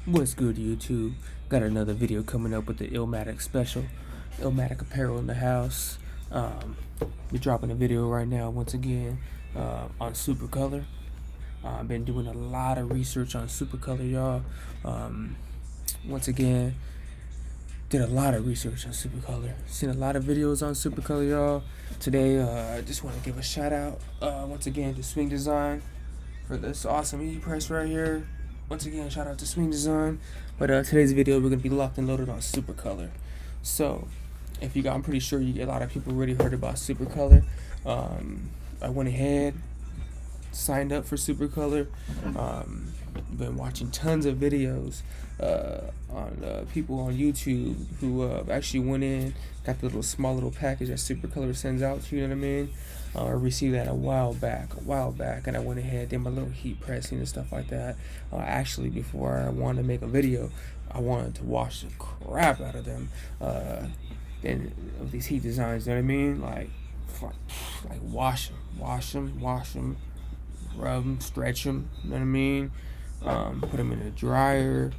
What's good, YouTube? Got another video coming up with the Illmatic special. Illmatic apparel in the house. We're dropping a video right now once again on Supercolor. I've been doing a lot of research on Supercolor, y'all. Once again, did a lot of research on Supercolor. Seen a lot of videos on Supercolor, y'all. Today, I just want to give a shout out once again to Swing Design for this awesome e-press right here. Once again, shout out to Swing Design. But today's video, we're gonna be locked and loaded on Supercolor. So, if you got, I'm pretty sure a lot of people already heard about Supercolor. I went ahead, signed up for Supercolor. Been watching tons of videos on people on YouTube who actually went in, got the small little package that Supercolor sends out to you. You know what I mean? I received that a while back, and I went ahead, did my little heat pressing and stuff like that. Actually, before I wanted to make a video, I wanted to wash the crap out of them. Then of these heat designs, you know what I mean? Like wash them, rub them, stretch them. You know what I mean? Put them in the dryer.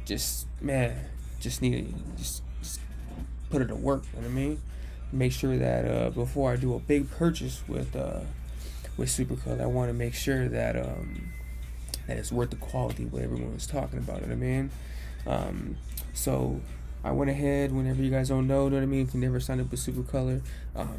Just need to put it to work. You know what I mean? Make sure that before I do a big purchase with Supercolor, I want to make sure that that it's worth the quality what everyone was talking about. You know what I mean? So I went ahead. Whenever you guys don't know what I mean, if you never signed up with Supercolor,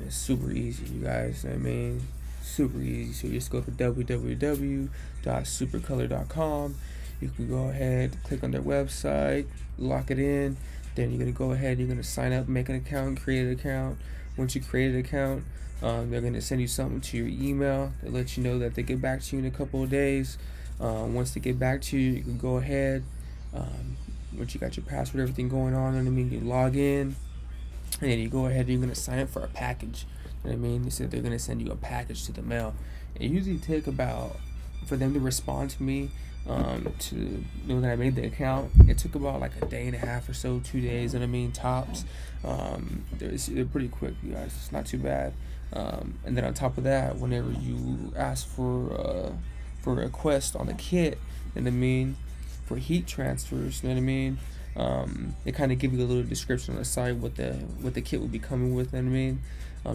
it's super easy, you guys. You know what I mean? Super easy. So you just go to www.supercolor.com. You can go ahead, click on their website, lock it in. Then you're gonna go ahead, you're gonna sign up, make an account, create an account. Once you create an account, they're gonna send you something to your email to let you know that they get back to you in a couple of days. Once they get back to you, you can go ahead. Once you got your password, everything going on, and I mean, you log in, and then you go ahead, you're gonna sign up for a package. You know what I mean? They said they're gonna send you a package to the mail. It usually take about, for them to respond to me, to know that I made the account, it took about like a day and a half or so, 2 days, and I mean tops. They're pretty quick, you guys. It's not too bad. And then on top of that, whenever you ask for a request on the kit, and I mean for heat transfers, you know what I mean? They kind of give you a little description on the side what the kit will be coming with, you know what I mean?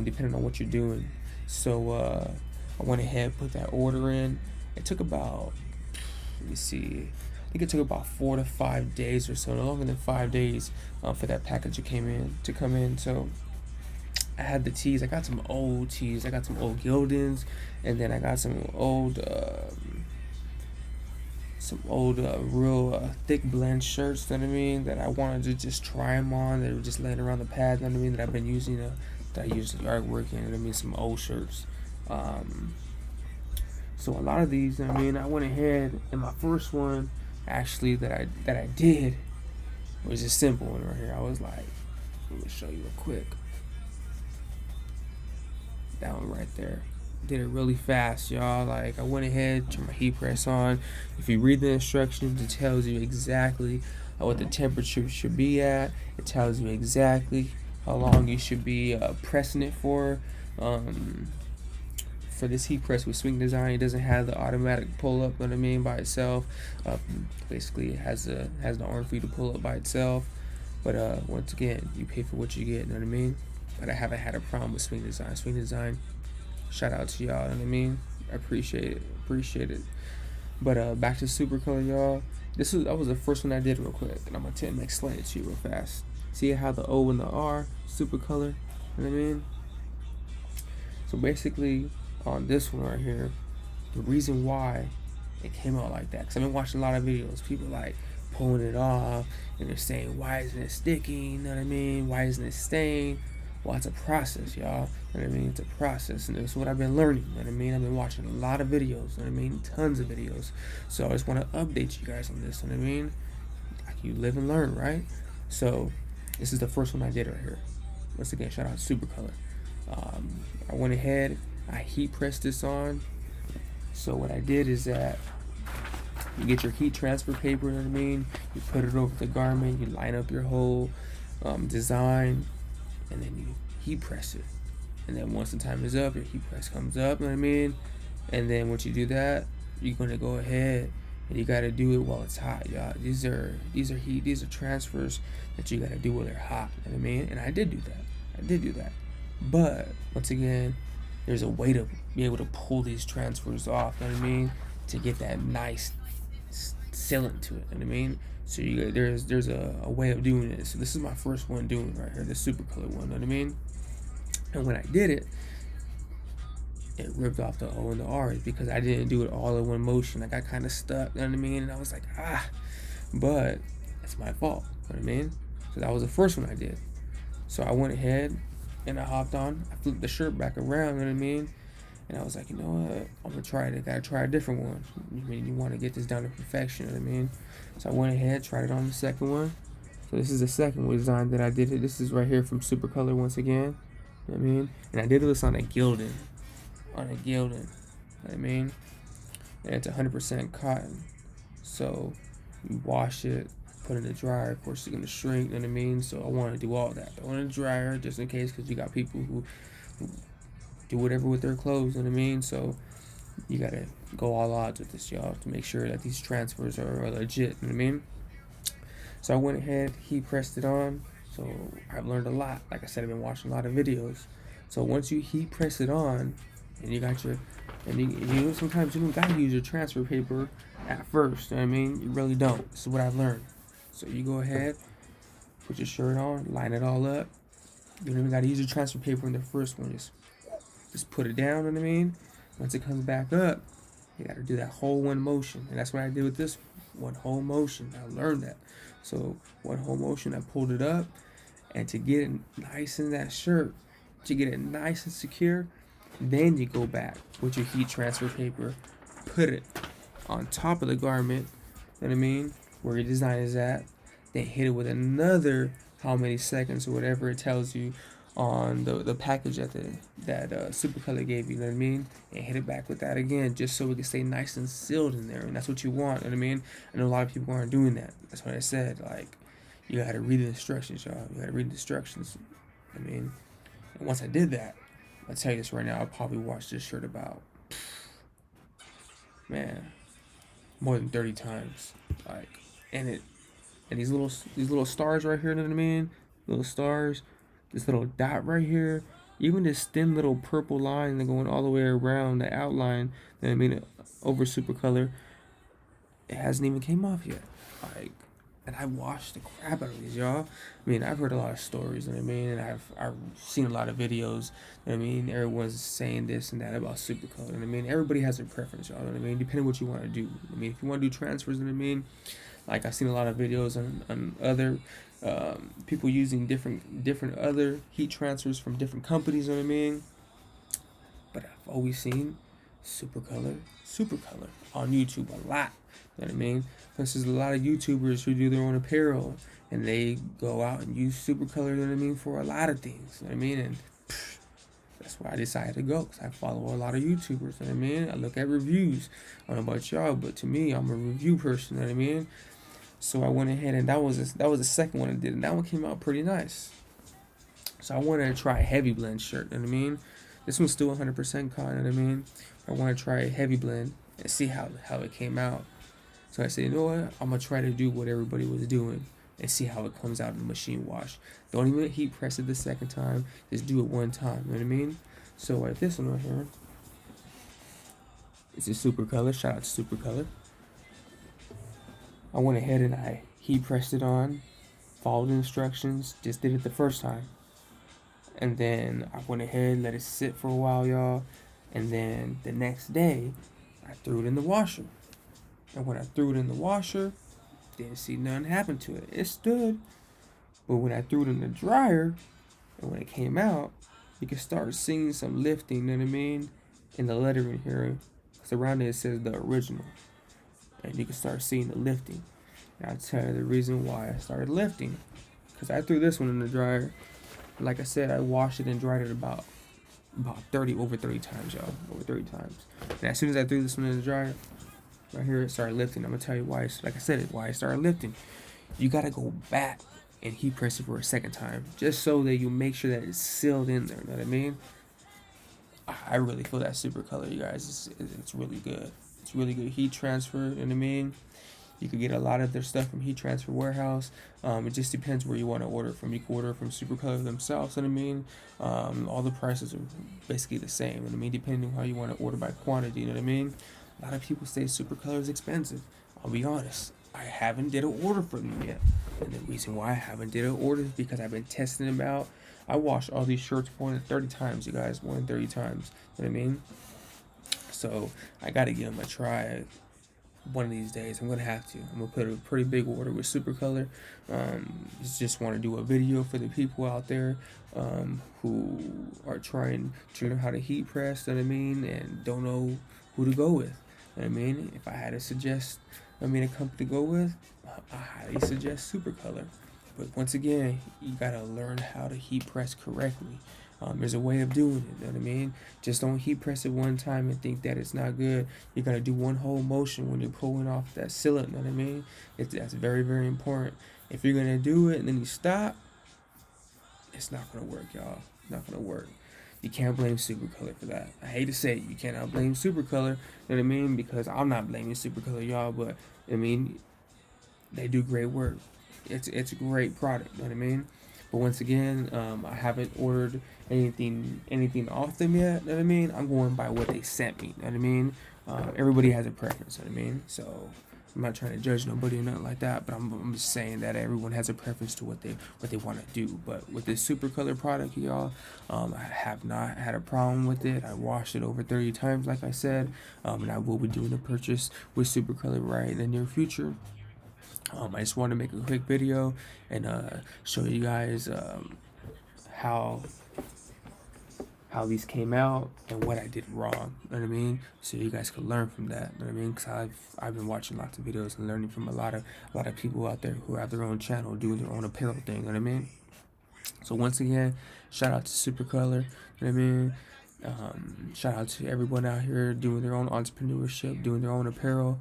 Depending on what you're doing. So I went ahead, put that order in. It took about, let me see, I think it took about 4 to 5 days or so, no longer than 5 days for that package to come in. So I had the tees. I got some old tees. I got some old Gildans, and then I got some old real thick blend shirts. You know what I mean? That I wanted to just try them on. They were just laying around the pad. You know what I mean? That I've been using. That I use artwork in. You know what I mean? Some old shirts. So a lot of these, I mean, I went ahead, and my first one actually that I did was a simple one right here. I was like, let me show you real quick. That one right there. Did it really fast, y'all. Like, I went ahead, turned my heat press on. If you read the instructions, it tells you exactly what the temperature should be at. It tells you exactly how long you should be pressing it for. For this heat press with Swing Design, it doesn't have the automatic pull up, you know what I mean, by itself. Basically, it has the arm for you to pull up by itself. But once again, you pay for what you get, you know what I mean. But I haven't had a problem with Swing Design. Swing Design, shout out to y'all, you know what I mean. I appreciate it. But back to Supercolor, y'all. That was the first one I did real quick, and I'm gonna explain it to you real fast. See how the O and the R, Supercolor, you know what I mean. So basically, on this one right here, the reason why it came out like that, because I've been watching a lot of videos, people like pulling it off, and they're saying, why isn't it sticking, you know what I mean, why isn't it staying? Well, it's a process, y'all, you know what I mean, it's a process, and that's what I've been learning, you know what I mean. I've been watching a lot of videos, you know what I mean, tons of videos, so I just want to update you guys on this, you know what I mean, like you live and learn, right? So this is the first one I did right here. Once again, shout out to Supercolor. I went ahead, I heat pressed this on. So what I did is that you get your heat transfer paper, you know what I mean? You put it over the garment, you line up your whole design, and then you heat press it. And then once the time is up, your heat press comes up, you know what I mean? And then once you do that, you're gonna go ahead and you gotta do it while it's hot, y'all. These are heat. These are transfers that you gotta do while they're hot. You know what I mean? And I did do that. But once again, there's a way to be able to pull these transfers off. You know what I mean? To get that nice sealant to it. You know what I mean? So there's a way of doing it. So this is my first one doing it right here, the super color one. You know what I mean? And when I did it, it ripped off the O and the R's because I didn't do it all in one motion. I got kind of stuck, you know what I mean? And I was like, but it's my fault, you know what I mean? So that was the first one I did. So I went ahead and I hopped on. I flipped the shirt back around, you know what I mean? And I was like, you know what? I'm gonna try it. I gotta try a different one. I mean, you want to get this down to perfection, you know what I mean? So I went ahead, tried it on the second one. So this is the second design that I did it. This is right here from Super Color once again. You know what I mean? And I did this on a gilding. You know what I mean? And it's 100% cotton. So you wash it, put it in the dryer. Of course, it's gonna shrink. You know what I mean? So I want to do all that. Throw it in the dryer just in case, because you got people who do whatever with their clothes. You know what I mean? So you gotta go all odds with this, y'all, to make sure that these transfers are legit. You know what I mean? So I went ahead, heat pressed it on. So I've learned a lot. Like I said, I've been watching a lot of videos. So once you heat press it on, and you got you sometimes you don't gotta use your transfer paper at first. You know what I mean? You really don't. This is what I've learned. So you go ahead, put your shirt on, line it all up. You don't even gotta use your transfer paper in the first one. Just put it down. You know what I mean? Once it comes back up, you gotta do that whole one motion, and that's what I did with this one whole motion. I learned that. So one whole motion, I pulled it up, and to get it nice in that shirt, to get it nice and secure, then you go back with your heat transfer paper, put it on top of the garment, you know what I mean, where your design is at, then hit it with another how many seconds or whatever it tells you on the package that Super Color gave you, you know what I mean, and hit it back with that again, just so it can stay nice and sealed in there, and that's what you want, you know what I mean. I know a lot of people aren't doing that. That's what I said, like, you gotta read the instructions, y'all. You gotta read the instructions, I mean. And once I did that, I'll tell you this right now, I'll probably wash this shirt about, man, more than 30 times. Like, and these little stars right here, you know what I mean? Little stars, this little dot right here, even this thin little purple line that going all the way around the outline, you know what I mean, over Super Color, it hasn't even came off yet. Like, and I watched the crap out of these, y'all. I mean, I've heard a lot of stories, you know what I mean, and I've seen a lot of videos, you know what I mean. Everyone's saying this and that about Super Color, you know what I mean. Everybody has their preference, y'all, you know what I mean, depending on what you want to do. I mean, if you want to do transfers, you know what I mean, like I've seen a lot of videos on other people using different other heat transfers from different companies, you know what I mean. But I've always seen Super Color on YouTube a lot. You know what I mean? Because there's a lot of YouTubers who do their own apparel, and they go out and use Super Color, you know what I mean, for a lot of things. You know what I mean? And that's why I decided to go, because I follow a lot of YouTubers. You know what I mean? I look at reviews. I don't know about y'all, but to me, I'm a review person. You know what I mean? So I went ahead, and that was the second one I did, and that one came out pretty nice. So I wanted to try a heavy blend shirt. You know what I mean? This one's still 100% cotton. You know what I mean? I want to try a heavy blend and see how it came out. So I said, you know what? I'm going to try to do what everybody was doing and see how it comes out in the machine wash. Don't even heat press it the second time. Just do it one time. You know what I mean? So like this one right here, it's a Super Color. Shout out to Super Color. I went ahead and I heat pressed it on, followed the instructions, just did it the first time. And then I went ahead, let it sit for a while, y'all. And then the next day, I threw it in the washer. And when I threw it in the washer, didn't see nothing happen to it. It stood. But when I threw it in the dryer, and when it came out, you can start seeing some lifting, you know what I mean? In the lettering here. Because around it says the original. And you can start seeing the lifting. And I'll tell you the reason why I started lifting. Because I threw this one in the dryer. Like I said, I washed it and dried it about over 30 times, y'all. Over 30 times. And as soon as I threw this one in the dryer, right here it started lifting. I'm gonna tell you why. Like I said, why it started lifting. You gotta go back and heat press it for a second time, just so that you make sure that it's sealed in there. You know what I mean? I really feel that Super Color, you guys. It's really good. It's really good heat transfer. You know what I mean? You could get a lot of their stuff from Heat Transfer Warehouse. It just depends where you want to order from. You can order from Supercolor themselves. You know what I mean? All the prices are basically the same. You know what I mean? Depending on how you want to order by quantity. You know what I mean? A lot of people say Supercolor is expensive. I'll be honest. I haven't did an order for them yet. And the reason why I haven't did an order is because I've been testing them out. I washed all these shirts more than 30 times, you guys. More than 30 times. You know what I mean? So I got to give them a try one of these days. I'm gonna have to. I'm gonna put a pretty big order with Supercolor. Just want to do a video for the people out there who are trying to learn how to heat press. You know what I mean, and don't know who to go with. You know what I mean, if I had to suggest, a company to go with, I highly suggest Supercolor. But once again, you gotta learn how to heat press correctly. There's a way of doing it, you know what I mean? Just don't heat press it one time and think that it's not good. You gotta do one whole motion when you're pulling off that sealant, you know what I mean? That's very, very important. If you're gonna do it and then you stop, it's not gonna work, y'all. It's not gonna work. You can't blame Supercolor for that. I hate to say it, you cannot blame Supercolor, you know what I mean? Because I'm not blaming Supercolor, y'all, but I mean, they do great work. It's a great product, you know what I mean? But once again, I haven't ordered anything off them yet. You know what I mean? I'm going by what they sent me. You know what I mean? Everybody has a preference. You know what I mean? So I'm not trying to judge nobody or nothing like that. But I'm just saying that everyone has a preference to what they want to do. But with this Supercolor product, y'all, I have not had a problem with it. I washed it over 30 times, like I said, and I will be doing a purchase with Supercolor right in the near future. I just want to make a quick video and show you guys how these came out and what I did wrong. You know what I mean? So you guys can learn from that. You know what I mean? Because I've been watching lots of videos and learning from a lot of people out there who have their own channel doing their own apparel thing. You know what I mean? So once again, shout out to Supercolor. You know what I mean? Shout out to everyone out here doing their own entrepreneurship, doing their own apparel,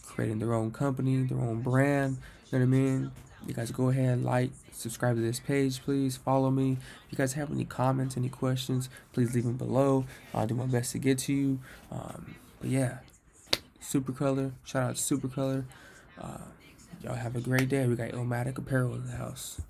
creating their own company, their own brand. You know what I mean? You guys go ahead, like, subscribe to this page, please. Follow me. If you guys have any comments, any questions, please leave them below. I'll do my best to get to you. But yeah, Supercolor. Shout out to Supercolor. Y'all have a great day. We got Illmatic Apparel in the house.